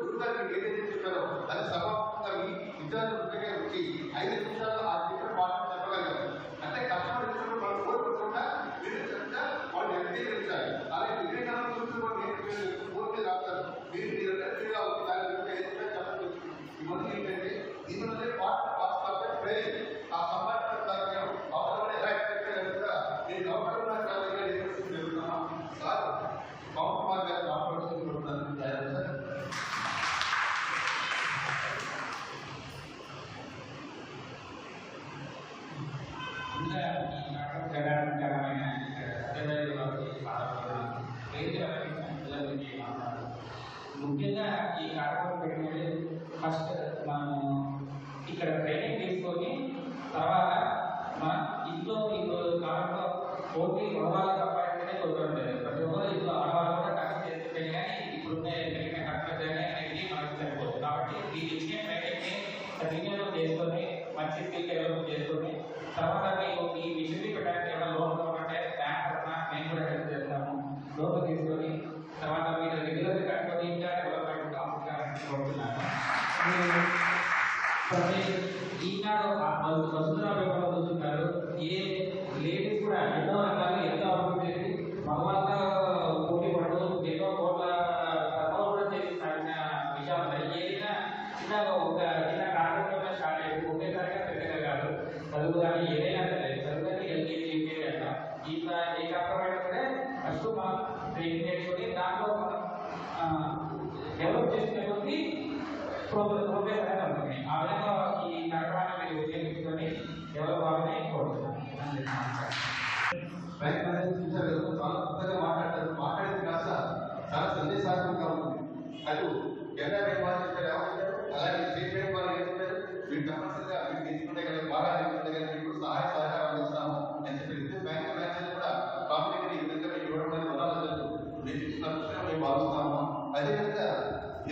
గురుగారు మీకు ఏదైతే చెప్పారో అది సభాముఖంగా మీ విద్యార్థుల దగ్గర వచ్చి 5 నిమిషాల్లో ఆ చెప్పిన పాఠం చెప్పగలరు. అంటే కస్టమర్ ఇచ్చినప్పుడు వాళ్ళు కోరుకోకుండా మీరు చెప్తా వాళ్ళు వ్యక్తీకరించాలి. అలాగే వివేకానంద గురించి కూడా నేను పూర్తి రాస్తారు. మీరు ఫ్రీగా చెప్పండి. ఇవన్నీ ఏంటంటే దీనివల్లే ట్రైనింగ్ ఆ సంపాదించడానికి అవసరమైన ఎలా ఎక్స్పెక్ట్ కూడా నేను గవర్నమెంట్ జరుగుతున్నాను సార్ పవన్ కుమార్ గారు మాట్లాడుతున్నాను సార్. ముఖ్యంగా ఈ కార్యక్రమం పెట్టినది ఫస్ట్ మనం ఇక్కడ ట్రైనింగ్ తీసుకొని తర్వాత మన ఇంట్లో కాలంలో పోటీ మగవాళ్ళు సంపాదించనే కోరుకుంటుంది. ప్రతి ఒక్కరు ఇంట్లో ఆడవాళ్ళు కూడా కష్టం చేస్తుంటే కానీ ఇప్పుడున్న పెరిగిన కష్టం అనేది మనకు సరిపోతుంది. కాబట్టి ఈ ఇచ్చే ట్రైనింగ్ని సద్వినియోగం చేసుకొని మంచి స్కిల్ డెవలప్ చేసుకొని తర్వాత మీరు ఈ మిషనరీ పెట్టడానికి ఏమైనా లోన్ కావాలంటే బ్యాంక్ తరఫున మేము కూడా హెల్ప్ చేస్తాము. లోన్ తీసుకొని తర్వాత మీరు రెగ్యులర్గా కట్టుకొని ఇంకా డెవలప్మెంట్ కోరుతున్నాను. ఈనాడు వసుంధర పేపర్లో చూస్తున్నారు. ఏ లేడీస్ కూడా ఎన్నో రకాలుగా ఎంతో అభివృద్ధి చేసి భగవంత పోటీ పడు ఎన్నో కోట్ల కర్మలు కూడా చేసి సాగిన విషయాలు ఉన్నాయి. ఏదైనా ఒక చిన్న కార్యక్రమంలో స్టార్ట్ అయ్యి ఒకేసారిగా పెద్దగా కాదు. చదువు కానీ ఏదైనా సరే చదువు కానీ ఎల్కేజీ యూకేజీ అంట ఇట్లా ఏ కార్యక్రమం సరే ఫస్ట్ మనం ట్రైనింగ్ నేర్చుకొని దాంట్లో మనం డెవలప్ చేసుకునేటువంటి ప్రోగ్రెస్ అనేది ఉంటుంది. ఆ విధంగా ఈ కార్యక్రమాన్ని మీరు ఉపయోగించుకొని డెవలప్ అవ్వాలని కోరుతున్నాను. బ్యాంక్ మేనేజర్ చూసారు కదా, చాలా కొత్తగా మాట్లాడతారు. మాట్లాడేది కాస్త చాలా సందేశాత్మకంగా ఉంటుంది. అటు ఎలా వాళ్ళు చెప్పారు, ఏమంటారు, అలాగే స్టేట్ బ్యాంక్ వాళ్ళు ఏమంటారు, వీళ్ళు తప్పనిసరిగా వీళ్ళు తీసుకుంటే కదా బాగా తీసుకుంటే కదా మీకు సహాయ సహకారం అందిస్తాము అని చెప్పి బ్యాంక్ మేనేజర్ కూడా కాంపిటేటివ్ ఈ విధంగా మీకు ఇవ్వడం అనేది వదలలేదు. నేను తీసుకున్న విషయం మేము భావిస్తాము. అదేవిధంగా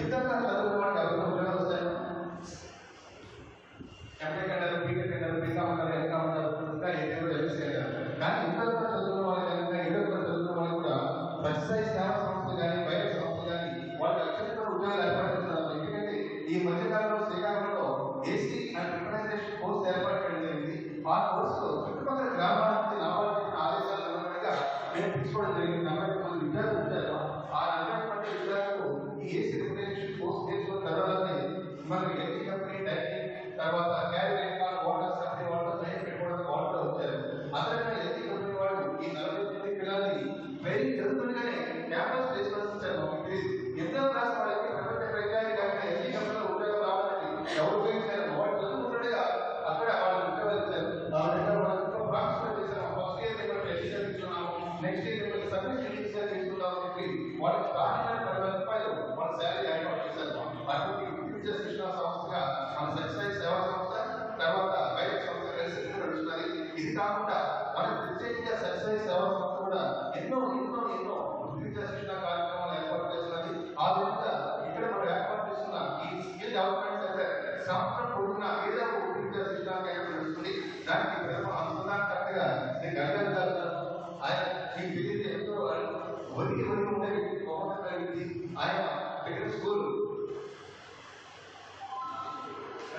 ఎంతగా చదువుకున్న వాళ్ళకి ఎవరు ఉద్యోగాలు వస్తాయి? ఎంటెక్ అంటారు, బీటెక్ అంటారు, బీకామ్ అంటారు, ఎంకామ్ అంటారు, ఇంకా ఏదో ఎంఎస్సీ అంటారు. కానీ ఇంటర్ చదువుకున్న వాళ్ళు కనుక ఇంటర్ చదువుకున్న వాళ్ళు కూడా సత్యసాయి సేవా సంస్థ కానీ బయట సంస్థ కానీ వాళ్ళకి అత్యంత ఉద్యోగాలు ఏర్పడుతున్నారు. ఎందుకంటే ఈ మధ్యకాలంలో శ్రీకాకుళంలో ఏసీ అండ్ రికగ్నైజేషన్ కోర్సు ఏర్పాటు చేయడం జరిగింది. ఆ కోర్సులో చుట్టుపక్కల గ్రామాల నుంచి నాబార్డు ఆదేశాలు అనుగుణంగా మేము తీసుకోవడం జరిగింది. 40 మంది విద్యార్థులు వచ్చారు. ఆ 40 మంది విద్యార్థులు ఈ ఏసీ రికగ్నైజేషన్ కోర్సు నేర్చుకున్న తర్వాతనే మనకి ఎల్జీ కంపెనీ టైపింగ్ తర్వాత క్యారియర్ వాటర్ కంపెనీ వాళ్ళు సైన్స్ పెట్టుకోవడానికి వాళ్ళు కూడా వచ్చారు. అదనంగా ఎల్జీ కంపెనీ వాళ్ళు ఈ 40 మంది పిల్లల్ని వెరీ జరుగుతుండగానే క్యాంపస్ ప్లేస్మెంట్స్ ఇచ్చారు. ఎంతో క్లాస్ వాళ్ళకి ప్రపంచ వైద్యాన్ని కాక ఎల్జీ కంపెనీలో ఉద్యోగం రావాలని ఎవరు ఉపయోగించారు. వాళ్ళు చదువుకుంటుండగా అక్కడ వాళ్ళు ఉద్యోగాలు ఇచ్చారు. ఆ విధంగా వాళ్ళు ప్రాక్టీస్ చేశారు. ఫస్ట్ ఇయర్ ఎడ్యుకేషన్ తీసుకున్నాము, నెక్స్ట్ ఇయర్ సర్వీస్ ఎడ్యుకేషన్ తీసుకున్నాము అని చెప్పి వాళ్ళకి స్టార్టింగ్ 10,000 రూపాయలు వాళ్ళ శాలరీ ఏర్పాటు చేశారు. అటువంటి విద్యా శిక్షణ సంస్థగా మన సత్యసాయి సేవా సంస్థ తర్వాత బయట సంస్థ కలిసి నడుస్తున్నది. ఇది కాకుండా మనకు ప్రత్యేకంగా సత్యసాయి సేవా సంస్థ కూడా ఎన్నో ఎన్నో ఎన్నో విద్యా శిక్షణ కార్యక్రమాలు ఏర్పాటు చేస్తున్నది. ఆ విధంగా ఇక్కడ మనం ఏర్పాటు చేస్తున్న ఈ స్కిల్ డెవలప్మెంట్ సెంటర్ సంవత్సరం పొడుగునా ఏదో ఒక విద్యా శిక్షణ కేంద్రం నడుస్తుంది. దానికి ప్రథమ అనుసంధానకర్తగా నేను గర్వించాలి. ఆయన మీకు తెలియదు ఎంతో ఒరికి ఉండే వ్యక్తి ఆయన దగ్గర స్కూల్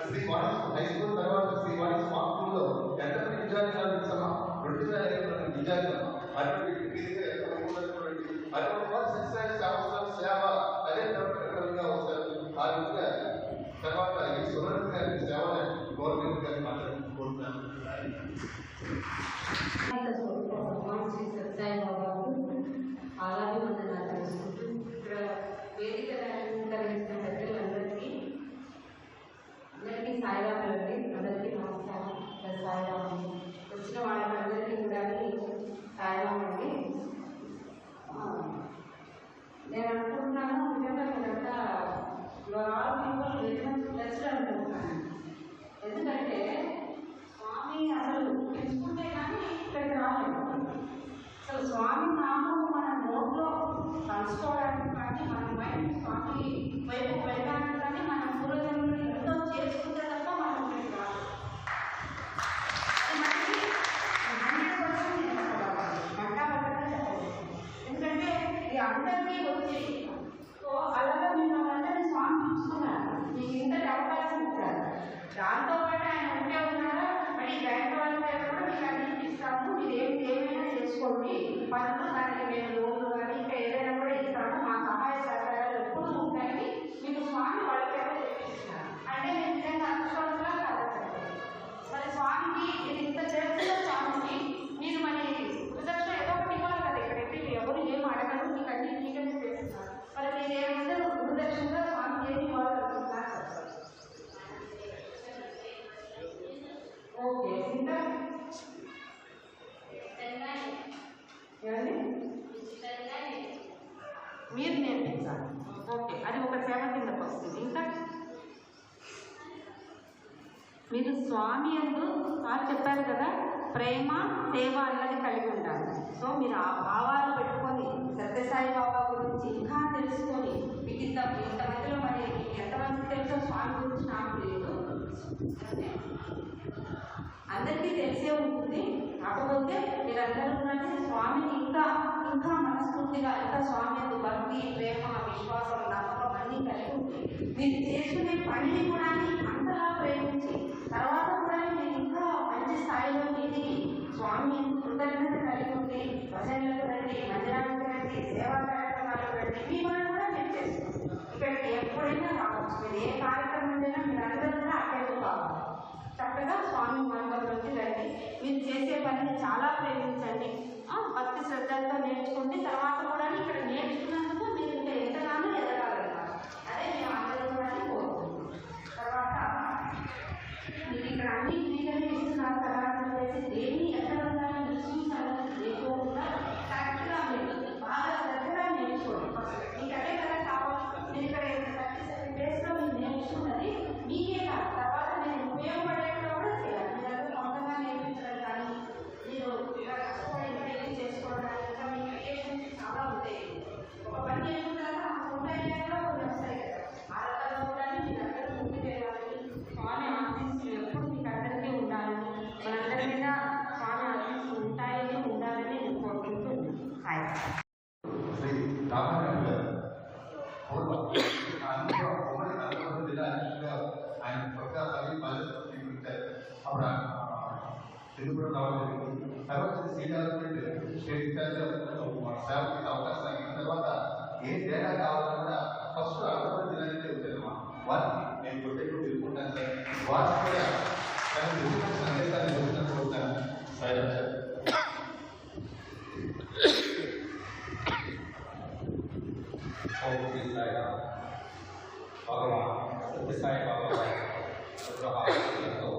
శ్రీ వాణి హై స్కూల్ తర్వాత శ్రీ వాణి స్మార్ట్ స్కూల్లో ఎంతమంది విద్యార్థులు ఇస్తామా 2,500 విద్యార్థులు అటువంటి అటువంటి వారు సత్యసాయి సేవ అదే ప్రకటనగా వస్తారు. ఆ విధంగా తర్వాత ఈ సువర్ణ గారి సేవలు గవర్నమెంట్ గారిని మాట్లాడుకుంటున్నాను. శ్రీ సత్యసాయి బాబాకు అలాగే వందనాలు తెలుసుకుంటూ ఇక్కడ వేదిక అలంకరించిన పెద్దలందరికీ సాయిరాములండి. అందరికీ నమస్కారం. సాయిరాము వచ్చిన వాళ్ళందరికీ కూడా సాయిరామండి. నేను అనుకుంటున్నాను నిజంగా మీరంతా ప్లస్ అనుకుంటున్నాను. ఎందుకంటే స్వామి అసలు తెలుసుకుంటే కానీ ఇక్కడికి రాలేదు. అసలు స్వామి నామం మన నోట్లో కలుసుకోవడానికి కానీ మన మైండ్ స్వామి వైపు వెళ్ళడానికి కానీ మన పూర్వజన్మలు ఎంతో చేసుకుంటే తప్ప మనం ఇక్కడికి రాలేదు. ఎందుకంటే ఇది అందరికీ వచ్చి అలాగే మిమ్మల్ని అందరినీ స్వామి చూసుకున్నారు. మీకు ఇంతటి అవకాశం ఇచ్చారు. దాంతోపాటు ఆయన ఉంటే ఉన్నారా మరి బ్యాంక్ వాళ్ళ దగ్గర కూడా మీకు అన్ని ఇస్తాము, మీరు ఏమైనా చేసుకోండి పనులు, దానికి మేము లోన్లు కానీ ఇంకా ఏదైనా కూడా ఇస్తాము, మా సహాయ సహకారాలు ఎప్పుడు ఉంటాయని మీకు స్వామి వాళ్ళకేమో చెప్పిస్తున్నారు. అంటే నేను నిజంగా అదృష్టవంతులా కాదండి. మరి స్వామికి ఇది ఇంత చేస్తున్న స్వామికి మీరు మరి ప్రదక్షిణ ఏదో ఒకటి ఇవ్వాలి కదా. ఇక్కడైతే ఎవరు ఏం అడగరు, మీకు అన్ని మీకనే చేస్తున్నారు. మరి మీరు ఏమంటారు గురుదక్షిణగా స్వామికి ఏమి ఇవ్వాలనుకుంటున్నారు? ఓకే ఇంకా మీరు నేర్పించాలి. ఓకే అది ఒక సేవ కిందకు వస్తుంది. ఇంకా మీరు స్వామి యందు సార్ చెప్పారు కదా ప్రేమ సేవ అన్నది కలిగి ఉండాలి. సో మీరు ఆ భావాలు పెట్టుకొని సత్యసాయి బాబా గురించి ఇంకా తెలుసుకొని మీకు ఇంతమందిలో మరి ఎంతమందికి తెలుసో స్వామి గురించి నాకు తెలియదు, అందరికీ తెలిసే ఉంటుంది. కాకపోతే మీరందరూ స్వామిని ఇంకా ఇంకా మనస్ఫూర్తిగా ఇంకా స్వామి యందు భక్తి ప్రేమ విశ్వాసం నమ్మకం అన్నీ కలిగి ఉంటుంది. మీరు చేసుకునే పనిని కూడా అంతలా ప్రేమించి తర్వాత కూడా మీరు ఇంకా మంచి స్థాయిలో ఎదిగి భజనలకు రండి, మందిరానికి రండి, సేవా కార్యక్రమాలకు రండి. మీ మనం కూడా మేము చేస్తాం. ఇక్కడికి ఎప్పుడైనా రావచ్చు. మీరు ఏ కార్యక్రమం ఉందైనా మీరు అందరూ కూడా అటెండ్ కావాలి. చక్కగా స్వామి మందిరంలోకి రండి. మీరు చేసే పనిని చాలా ప్రేమించండి. భక్తి శ్రద్ధలతో నేర్చుకోండి. తర్వాత కూడా ఇక్కడ నేర్చుకున్నందుకు మీరు ఇంకా ఎంతగానో ఎదగాలన్నారు. అదే మేము అందరూ కూడా కోరుకుంటున్నాం. తర్వాత మీరు ఇక్కడ అన్ని ఫ్రీగానే ఇస్తున్నారు కదా అని చెప్పేసి దేన్ని ఎక్కడ ఉండాలని దృష్టించాలని లేకుండా కరెక్ట్గా మీరు బాగా శ్రద్ధగా నేర్చుకోండి. మీకు అదే కదా కావాలి. మీరు ఇక్కడ 37 డేస్లో మీరు నేర్చుకున్నది మీకే కాదు, తర్వాత నేను ఉపయోగపడేట్టుగా కూడా చేయాలి. మీరు అందరూ సొంతంగా నేర్పించడం కానీ మీరు ఇలా కష్టపడి ఇంటర్వ్యూ చేసుకోవడానికి ఇంకా మీ క్రియేషన్స్ చాలా ఉంటాయి. ఒక పని చేసుకుంటాక ఆ సొంత ఏరియాలో కొన్ని వస్తాయి కదా, ఆ రకంగా కూడా మీరు అందరూ ముందుకు వెళ్ళాలని, స్వామి ఆశీస్సులు ఎప్పుడు మీకు అందరికీ ఉండాలని, మనందరి మీద స్వామి ఆశీస్సులు ఉంటాయని ఉండాలని నేను కోరుకుంటున్నాను. హాయ్. శ్రీ రామారావు గారు ఆయన ప్రకాశాన్ని బాధ్యత తీసుకుంటారు. అప్పుడు తెలుగులో రావడం జరిగింది. తర్వాత శ్రీకాకుళం స్టేట్ సేవకి అవకాశం ఇచ్చిన తర్వాత ఏ తేడా కావాలన్నా ఫస్ట్ అమరావతి జిల్లాకే వచ్చారు. వాటిని నేను కొట్టేట్టు తెలుసుకుంటాను సార్. వాటి కూడా సందేశాన్ని వచ్చినట్టు అవుతాను సార్. భగవాన్ సత్యసాయి బాబా విగ్రహాలతో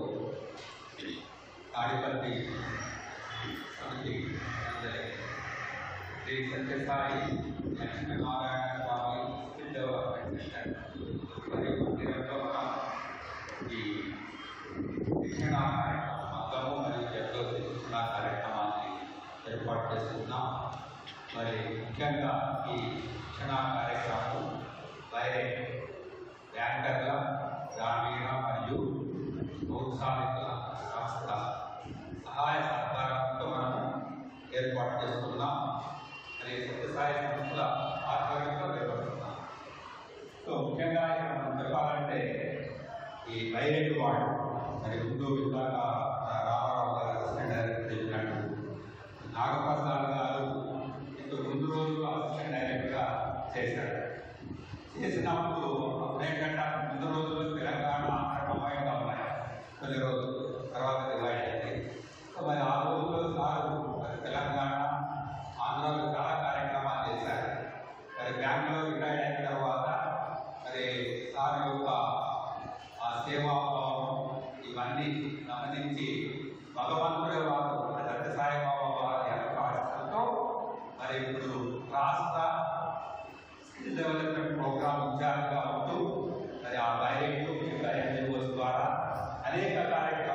తాడిపల్లి సమితి శ్రీ సత్యసాయి లక్ష్మీనారాయణ స్వామి స్కిల్ డెవలప్మెంట్ సెంటర్ మరియు మందిరంలో ఈ శిక్షణ కార్యక్రమం మరియు జగతి శిక్షణ కార్యక్రమాన్ని ఏర్పాటు చేస్తున్నాం. మరి ముఖ్యంగా ఈ శిక్షణ కార్యక్రమం డైరెక్ట్ బ్యాంకర్ల, గ్రామీణ మరియు ప్రోత్సాహికుల సంస్థ సహాయ సహకారంతో మనము ఏర్పాటు చేస్తున్నాం. మరి సత్యసాయి సంస్థల ఆధ్వర్యంలో నిర్వహిస్తున్నాం. సో ముఖ్యంగా ఇక్కడ మనం చెప్పాలంటే ఈ డైరెక్ట్ వార్డు మరి ముందు విధాన రామారావు గారు అసిస్టెంట్ డైరెక్టర్ చెప్పినట్టు నాగప్రసాద్ గారు ఇంతకు ముందు రోజు అసిస్టెంట్ డైరెక్టర్గా చేశాడు. చేసినప్పుడు ఏంటంటే ముందు రోజులు తెలంగాణ ఆంధ్రప్రదేశ్గా ఉన్నాయి. కొన్ని రోజులు తర్వాత డివైడ్ అయింది. మరి ఆ రోజుల్లో సారు తెలంగాణ ఆంధ్రలో చాలా కార్యక్రమాలు చేశారు. మరి బ్యాంకులో రిటైర్ అయిన తర్వాత మరి సార్ యొక్క సేవాభావం ఇవన్నీ గమనించి భగవంతుడి వారు సత్యసాయి బాబా వారి యొక్క ఆశతో మరి ఇప్పుడు రాష్ట్ర స్కిల్ డెవలప్మెంట్ ప్రోగ్రామ్ ఇన్ఛార్జ్గా ఉంటూ మరి ఆ డైరెక్ట్ ఇంకా ఎన్జిఓస్ ద్వారా అనేక కార్యక్రమాలు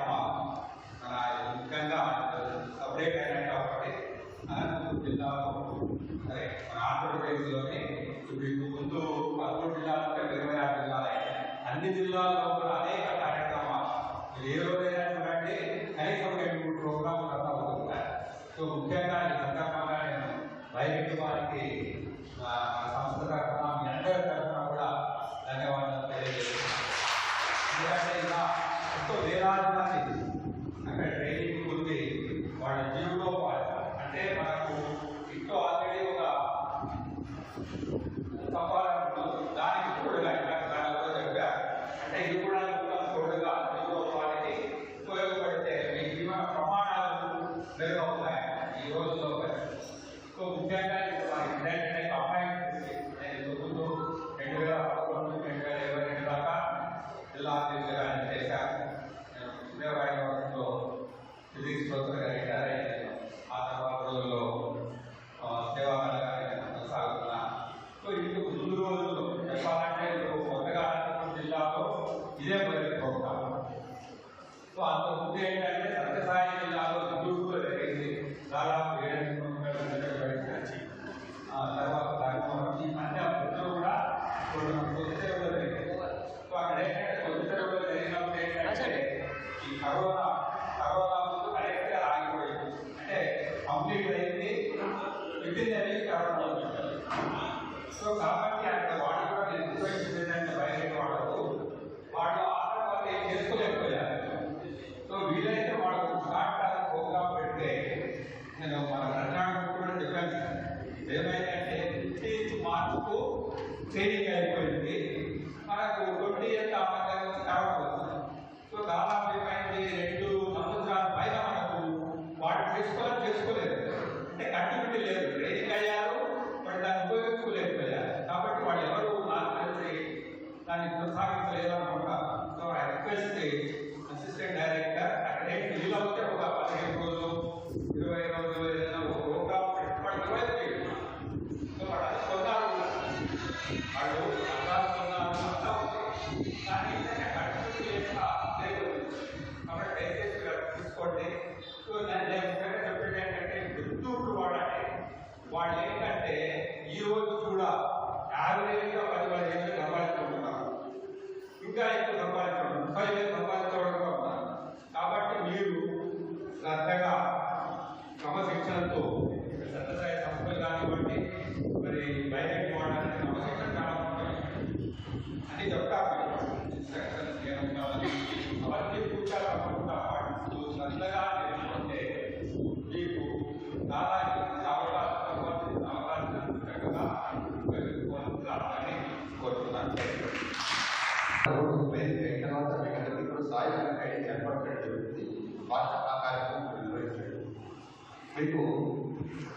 మీకు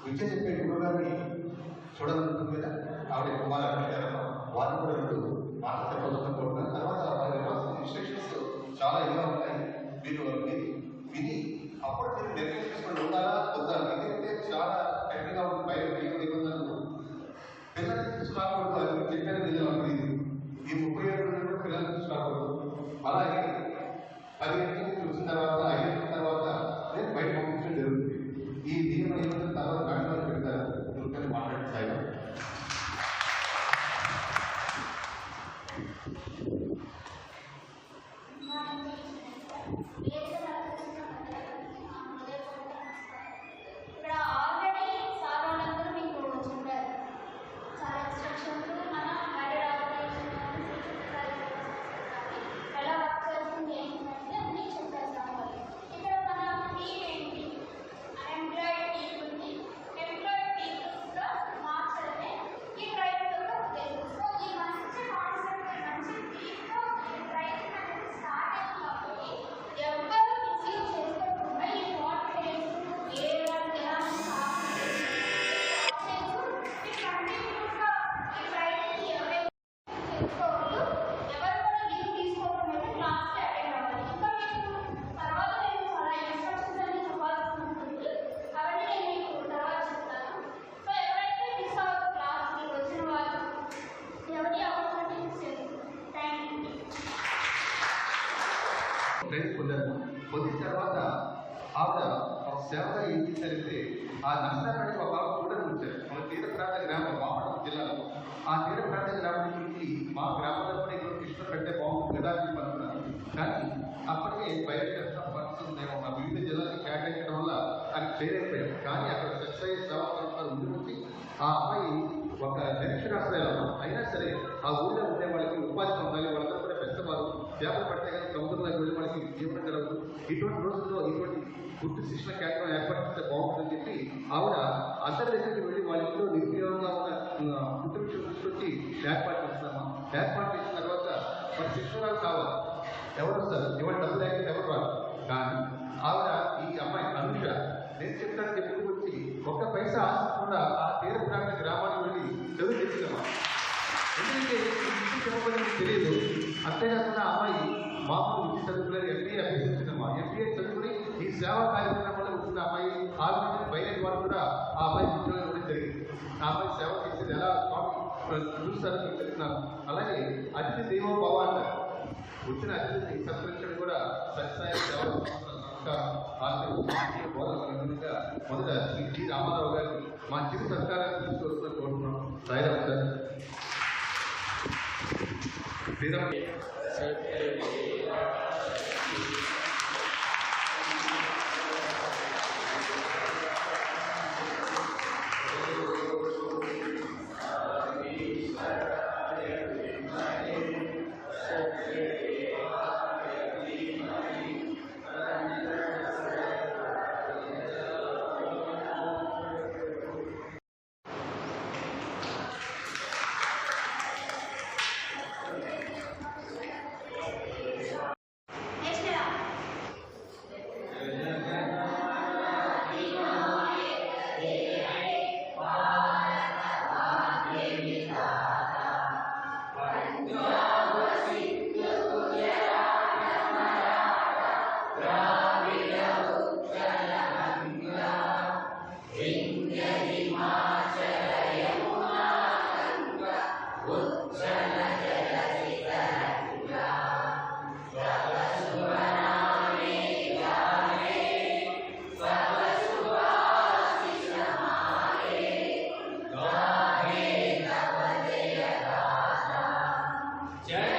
విద్య చెప్పే గురుగారిని చూడాలనుకుంటుంది కదా, ఆవిడ కుమారు వారిని కూడా రెండు మాటలు చెప్పాలనుకుంటున్నాను. తర్వాత వారి ఇన్స్ట్రక్షన్స్ చాలా ఇలా ఉంటాయి. మీరు విని అప్పుడు మీరు నిర్ణయం తీసుకొని ఉండాలా వద్దా. ఎందుకంటే చాలా గట్టిగా ఉంది, బయట నిబంధనలు పిల్లల్ని తీసుకురాకూడదు. అది మీరు చెప్పారు నిజం. ఈ 37 నుండి పిల్లల్ని తీసుకురాకూడదు. అలాగే 10 గంటలకు చూసిన తర్వాత 5 గంటల తర్వాత నేను బయట పంపించడం జరుగుతుంది. ఈ నియమం ఏమైనా తర్వాత గంటలు పెడతారు. ఇంకొకరి మాట్లాడే స్థాయిలో ఇక్కడ ఆల్రెడీ సార్ వాళ్ళందరూ మీకు చెప్పారు చాలా ఇన్స్ట్రక్షన్స్ మన ఎలా వర్క్ చేస్తుంది ఏంటంటే అన్నీ చెప్పారు సార్ వాళ్ళు. ఇక్కడ మన టీమ్ ఏంటి, అన్ఎంప్లాయిడ్ టీమ్ ఉంది. ఎంప్లాయిడ్ టీమ్స్లో మార్చాలంటే ఈ ట్రైనింగ్లో తెలుసు. సో ఈ మంచి కాన్సెప్ట్ మంచి టీమ్తో ఈ ట్రైనింగ్ అనేది స్టార్ట్ అయింది కాబట్టి ఎవరు మిస్యూజ్ చేసుకోకుండా ఈ కాన్ఫిడెన్స్ ఏ వాళ్ళు ఎలా ట్రైనింగ్ పొందారు. పొందిన తర్వాత ఆవిడ ఒక సేవగా ఏం చేశారంటే ఆ నర్సరాపేట ఒక కూడని ఉంచారు. మన తీర ప్రాంత గ్రామం మామడం జిల్లాలో. ఆ తీర ప్రాంత గ్రామం నుంచి మా గ్రామంలో కూడా ఇక్కడ కృష్ణ పెట్టే బాగుంటుంది కదా అని అనుకున్నాను. కానీ అప్పటికే బయట ఫండ్స్ నేను మా వివిధ జిల్లాకి కేటాయించడం వల్ల అది చేరైపోయాను. కానీ అక్కడ సత్సాయి సేవా సంస్థలు ఉండి ఆ అమ్మాయి ఒక నిరక్షరాశ్రయాలు అయినా సరే ఆ ఊళ్ళో ఉండే వాళ్ళకి ఉపాధి పొందాలి. వాళ్ళందరూ కూడా పెద్దవారు చేపలు పట్టే కానీ సముద్రంలోకి వెళ్ళి వాళ్ళకి జీవనం కలగదు. ఇటువంటి రోజుల్లో ఇటువంటి గుర్తు శిక్షణ కేంద్రం ఏర్పడిస్తే బాగుంటుందని చెప్పి ఆవిడ అందరి దగ్గరికి వెళ్ళి వాళ్ళ ఇంట్లో నిరుపయోగంగా ఉన్న గుర్తు విషయం తీసుకొచ్చి ఏర్పాటు చేస్తున్నాము. ఏర్పాటు చేసిన తర్వాత మన శిక్షణాలు కావాలి. ఎవరు వస్తారు, ఎవరు డబ్బులు లేకపోతే ఎవరు రాదు. కానీ ఆవిడ ఈ అమ్మాయి అనుష నేను చెప్తాను చెప్పుకు వచ్చి ఒక్క పైసా ఆశించకుండా ఆ తీర ప్రాంత గ్రామానికి వెళ్ళి చదువు తెచ్చిందమ్మా. ఎందుకంటే విద్య చెప్పబడింది తెలియదు. అంతేకాకుండా అమ్మాయి మామూలు విద్య చదువుకుని ఎంబీఏ అభ్యసించిందమ్మా. ఎంబీఏ చదువుకుని ఈ సేవా కార్యక్రమంలో వచ్చిన అమ్మాయి ఆల్రెడీ బయట వారు కూడా ఆ అమ్మాయి ఉద్యోగం కూడా జరిగింది. ఆ అమ్మాయి సేవ చేసేది ఎలా చూస్తారని మీకు చెప్తున్నాను. అలాగే అతిథి దేవో భవ అంటారు. వచ్చిన అతిథిని సత్కరించడం కూడా సత్సాయ సేవా బోధనగా మొదట శ్రీ జి రామారావు గారిని మా చిరు సత్కారాన్ని తీసుకొస్తున్న కోరుతున్నాం. సాయిరామ్ సార్. శ్రీరామ్ జై